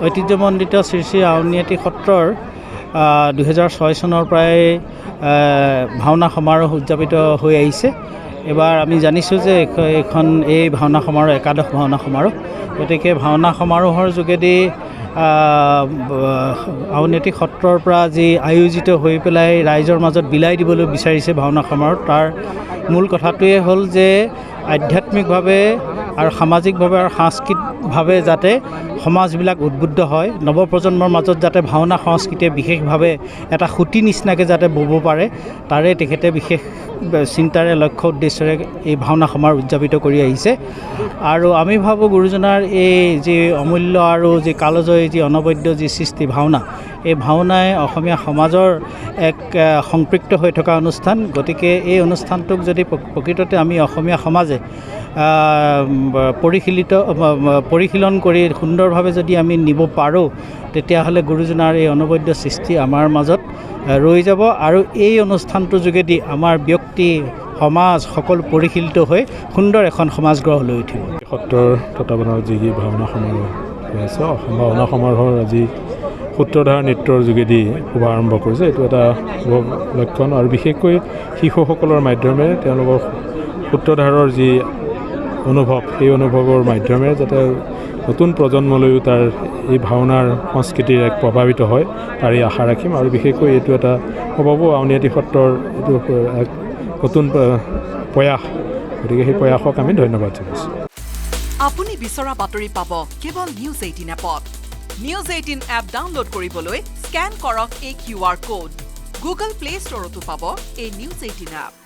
ঐতিহ্যমণ্ডিত শ্ৰী শ্ৰী আউনীআটী সত্ৰৰ 2006 চনৰ পৰাই ভাওনা সমাৰোহ উদযাপিত হৈ আহিছে। এবাৰ আমি জানিছোঁ যে এই ভাওনা সমাৰোহ একাদশ ভাওনা সমাৰোহ। গতিকে ভাওনা সমাৰোহৰ যোগেদি আউনীআটী সত্ৰৰ পৰা যি আয়োজিত হৈ পেলাই ৰাইজৰ মাজত বিলাই দিবলৈ বিচাৰিছে ভাওনা সমাৰোহ, তাৰ মূল কথাটোৱে হ'ল যে আধ্যাত্মিকভাৱে আৰু সামাজিকভাৱে আৰু সাংস্কৃতিকভাৱে যাতে সমাজবিলাক উদ্বুদ্ধ হয়, নৱপ্ৰজন্মৰ মাজত যাতে ভাওনা সংস্কৃতিয়ে বিশেষভাৱে এটা সুঁতি নিচিনাকৈ যাতে বব পাৰে, তাৰে তেখেতে বিশেষ চিন্তাৰে লক্ষ্য উদ্দেশ্যৰে এই ভাওনা সমাৰোহ উদযাপিত কৰি আহিছে। আৰু আমি ভাবোঁ গুৰুজনাৰ এই যি অমূল্য আৰু যি কালজয়ী যি অনবদ্য যি সৃষ্টি ভাওনা, এই ভাওনাই অসমীয়া সমাজৰ এক সম্পৃক্ত হৈ থকা অনুষ্ঠান। গতিকে এই অনুষ্ঠানটোক যদি প্ৰকৃততে আমি অসমীয়া সমাজে পৰিশীলন কৰি সুন্দৰভাৱে যদি আমি নিব পাৰোঁ, তেতিয়াহ'লে গুৰুজনাৰ এই অনবদ্য সৃষ্টি আমাৰ মাজত ৰৈ যাব আৰু এই অনুষ্ঠানটোৰ যোগেদি আমাৰ ব্যক্তি সমাজ সকলো পৰিশীলিত হৈ সুন্দৰ এখন সমাজ গঢ় লৈ উঠিব। সত্ৰৰ তত্বাৱধানত যি ভাওনা সমাৰোহ হৈ আছে, অসম ভাওনা সমাৰোহৰ আজি সূত্ৰধাৰ নৃত্যৰ যোগেদি শুভাৰম্ভ কৰিছে। এইটো এটা শুভ লক্ষণ আৰু বিশেষকৈ শিশুসকলৰ মাধ্যমেৰে তেওঁলোকৰ সূত্ৰধাৰৰ যি অনুভৱ, সেই অনুভৱৰ মাধ্যমেৰে যাতে নতুন প্ৰজন্মলৈও তাৰ এই ভাওনাৰ সংস্কৃতিৰ এক প্ৰভাৱিত হয়, তাৰে আশা ৰাখিম। আৰু বিশেষকৈ এইটো এটা হ'ব আউনীআটী সত্ৰৰ এইটো এক নতুন প্ৰয়াস, গতিকে সেই প্ৰয়াসক আমি ধন্যবাদ জনাইছোঁ। আপুনি বিচৰা বাতৰি পাব কেৱল নিউজ 18 এপত। নিউজ 18 এপ ডাউনলোড কৰিবলৈ স্কেন কৰক এই QR কোড। গুগল প্লে ষ্টৰতো পাব এই নিউজ 18 এপ।